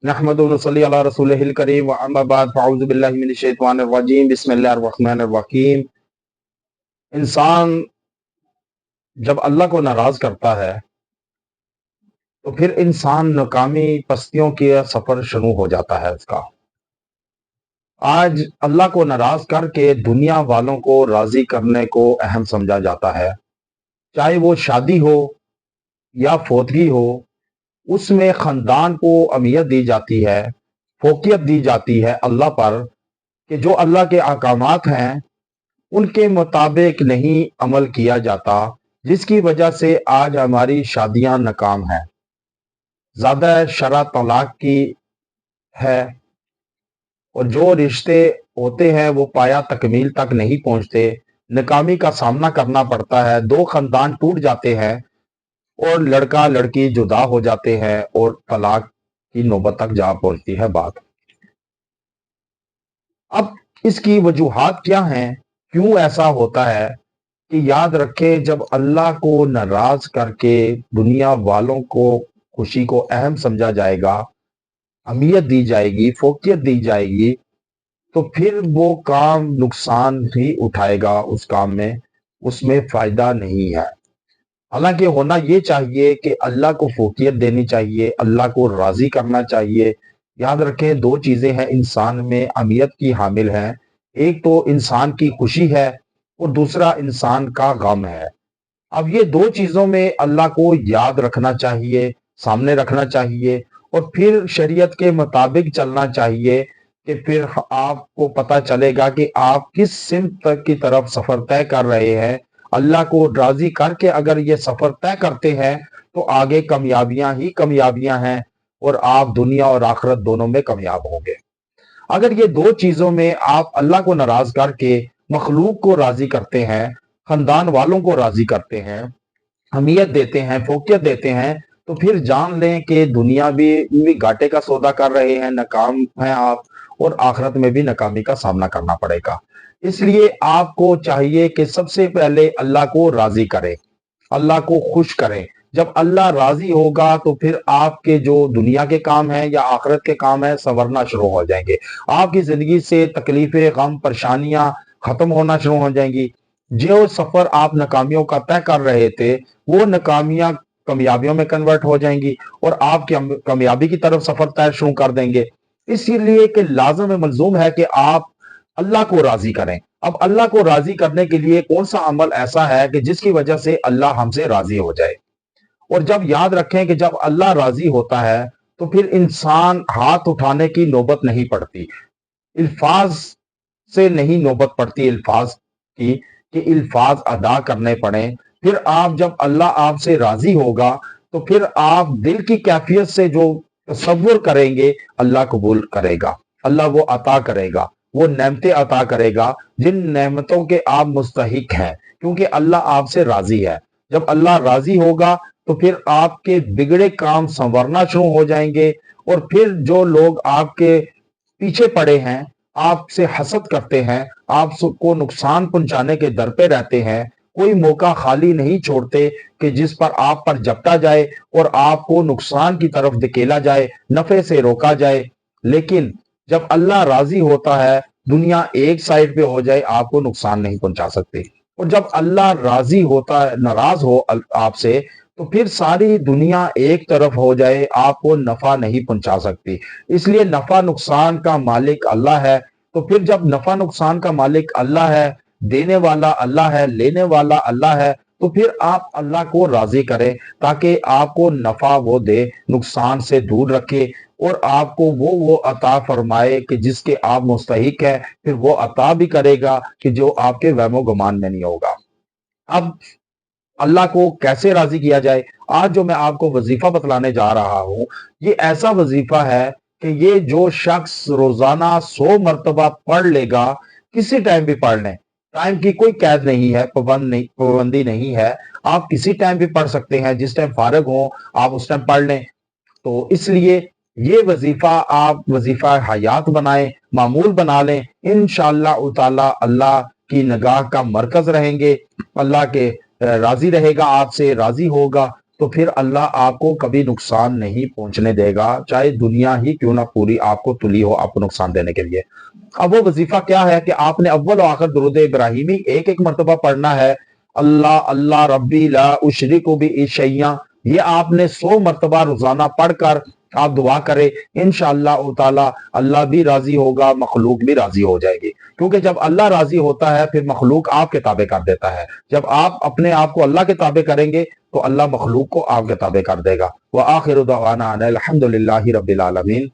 نحمد ونصلی علی رسولہ الکریم واما بعد فاعوذ باللہ من الشیطان الرجیم بسم اللہ الرحمن الرحیم۔ انسان جب اللہ کو ناراض کرتا ہے تو پھر انسان ناکامی پستیوں کے سفر شروع ہو جاتا ہے اس کا۔ آج اللہ کو ناراض کر کے دنیا والوں کو راضی کرنے کو اہم سمجھا جاتا ہے، چاہے وہ شادی ہو یا فوتگی ہو، اس میں خاندان کو اہمیت دی جاتی ہے، فوقیت دی جاتی ہے اللہ پر، کہ جو اللہ کے احکامات ہیں ان کے مطابق نہیں عمل کیا جاتا، جس کی وجہ سے آج ہماری شادیاں ناکام ہیں، زیادہ شرح طلاق کی ہے، اور جو رشتے ہوتے ہیں وہ پایا تکمیل تک نہیں پہنچتے، ناکامی کا سامنا کرنا پڑتا ہے، دو خاندان ٹوٹ جاتے ہیں اور لڑکا لڑکی جدا ہو جاتے ہیں اور طلاق کی نوبت تک جا پہنچتی ہے بات۔ اب اس کی وجوہات کیا ہیں، کیوں ایسا ہوتا ہے؟ کہ یاد رکھیں، جب اللہ کو ناراض کر کے دنیا والوں کو خوشی کو اہم سمجھا جائے گا، اہمیت دی جائے گی، فوقیت دی جائے گی، تو پھر وہ کام نقصان ہی اٹھائے گا، اس کام میں اس میں فائدہ نہیں ہے۔ حالانکہ ہونا یہ چاہیے کہ اللہ کو فوقیت دینی چاہیے، اللہ کو راضی کرنا چاہیے۔ یاد رکھیں، دو چیزیں ہیں انسان میں اہمیت کی حامل ہیں، ایک تو انسان کی خوشی ہے اور دوسرا انسان کا غم ہے۔ اب یہ دو چیزوں میں اللہ کو یاد رکھنا چاہیے، سامنے رکھنا چاہیے، اور پھر شریعت کے مطابق چلنا چاہیے، کہ پھر آپ کو پتہ چلے گا کہ آپ کس سمت کی طرف سفر طے کر رہے ہیں۔ اللہ کو راضی کر کے اگر یہ سفر طے کرتے ہیں تو آگے کامیابیاں ہی کامیابیاں ہیں، اور آپ دنیا اور آخرت دونوں میں کامیاب ہوں گے۔ اگر یہ دو چیزوں میں آپ اللہ کو ناراض کر کے مخلوق کو راضی کرتے ہیں، خاندان والوں کو راضی کرتے ہیں، اہمیت دیتے ہیں، فوقیت دیتے ہیں، تو پھر جان لیں کہ دنیا بھی گھاٹے کا سودا کر رہے ہیں، ناکام ہیں آپ، اور آخرت میں بھی ناکامی کا سامنا کرنا پڑے گا۔ اس لیے آپ کو چاہیے کہ سب سے پہلے اللہ کو راضی کریں، اللہ کو خوش کریں۔ جب اللہ راضی ہوگا تو پھر آپ کے جو دنیا کے کام ہیں یا آخرت کے کام ہیں سنورنا شروع ہو جائیں گے، آپ کی زندگی سے تکلیفیں، غم، پریشانیاں ختم ہونا شروع ہو جائیں گی۔ جو سفر آپ ناکامیوں کا طے کر رہے تھے وہ ناکامیاں کامیابیوں میں کنورٹ ہو جائیں گی، اور آپ کی کامیابی کی طرف سفر طے شروع کر دیں گے۔ اسی لیے کہ لازم ملزوم ہے کہ آپ اللہ کو راضی کریں۔ اب اللہ کو راضی کرنے کے لیے کون سا عمل ایسا ہے کہ جس کی وجہ سے اللہ ہم سے راضی ہو جائے؟ اور جب یاد رکھیں کہ جب اللہ راضی ہوتا ہے تو پھر انسان ہاتھ اٹھانے کی نوبت نہیں پڑتی، الفاظ سے نہیں نوبت پڑتی الفاظ کی، کہ الفاظ ادا کرنے پڑیں۔ پھر آپ جب اللہ آپ سے راضی ہوگا تو پھر آپ دل کی کیفیت سے جو تصور کریں گے اللہ قبول کرے گا، اللہ وہ عطا کرے گا، وہ نعمتیں عطا کرے گا جن نعمتوں کے آپ مستحق ہیں، کیونکہ اللہ آپ سے راضی ہے۔ جب اللہ راضی ہوگا تو پھر آپ کے بگڑے کام سنورنا شروع ہو جائیں گے، اور پھر جو لوگ آپ کے پیچھے پڑے ہیں، آپ سے حسد کرتے ہیں، آپ کو نقصان پہنچانے کے در پہ رہتے ہیں، کوئی موقع خالی نہیں چھوڑتے کہ جس پر آپ پر جپٹا جائے اور آپ کو نقصان کی طرف دھکیلا جائے، نفع سے روکا جائے۔ لیکن جب اللہ راضی ہوتا ہے، دنیا ایک سائڈ پہ ہو جائے آپ کو نقصان نہیں پہنچا سکتے، اور جب اللہ راضی ہوتا ہے، ناراض ہو آپ سے، تو پھر ساری دنیا ایک طرف ہو جائے آپ کو نفع نہیں پہنچا سکتی۔ اس لیے نفع نقصان کا مالک اللہ ہے۔ تو پھر جب نفع نقصان کا مالک اللہ ہے، دینے والا اللہ ہے، لینے والا اللہ ہے، تو پھر آپ اللہ کو راضی کریں تاکہ آپ کو نفع وہ دے، نقصان سے دور رکھے، اور آپ کو وہ عطا فرمائے کہ جس کے آپ مستحق ہیں، پھر وہ عطا بھی کرے گا کہ جو آپ کے وہم و گمان میں نہیں ہوگا۔ اب اللہ کو کیسے راضی کیا جائے؟ آج جو میں آپ کو وظیفہ بتلانے جا رہا ہوں، یہ ایسا وظیفہ ہے کہ یہ جو شخص روزانہ 100 مرتبہ پڑھ لے گا، کسی ٹائم بھی پڑھ لیں، ٹائم کی کوئی قید نہیں ہے، پابندی نہیں ہے، آپ کسی ٹائم بھی پڑھ سکتے ہیں، جس ٹائم فارغ ہوں آپ اس ٹائم پڑھ لیں۔ تو اس لیے یہ وظیفہ آپ وظیفہ حیات بنائیں، معمول بنا لیں، انشاءاللہ تعالی اللہ کی نگاہ کا مرکز رہیں گے، اللہ کے راضی رہے گا، آپ سے راضی ہوگا، تو پھر اللہ آپ کو کبھی نقصان نہیں پہنچنے دے گا، چاہے دنیا ہی کیوں نہ پوری آپ کو تلی ہو آپ کو نقصان دینے کے لیے۔ اب وہ وظیفہ کیا ہے کہ آپ نے اول و آخر درود ابراہیمی ایک ایک مرتبہ پڑھنا ہے۔ اللہ اللہ ربی لا اشرک بھی شیئا، یہ آپ نے 100 مرتبہ روزانہ پڑھ کر آپ دعا کرے، انشاءاللہ تعالی اللہ بھی راضی ہوگا، مخلوق بھی راضی ہو جائے گی، کیونکہ جب اللہ راضی ہوتا ہے پھر مخلوق آپ کے تابع کر دیتا ہے۔ جب آپ اپنے آپ کو اللہ کے تابع کریں گے تو اللہ مخلوق کو آپ کے تابع کر دے گا۔ وآخر دعوانا ان الحمد للہ رب العالمین۔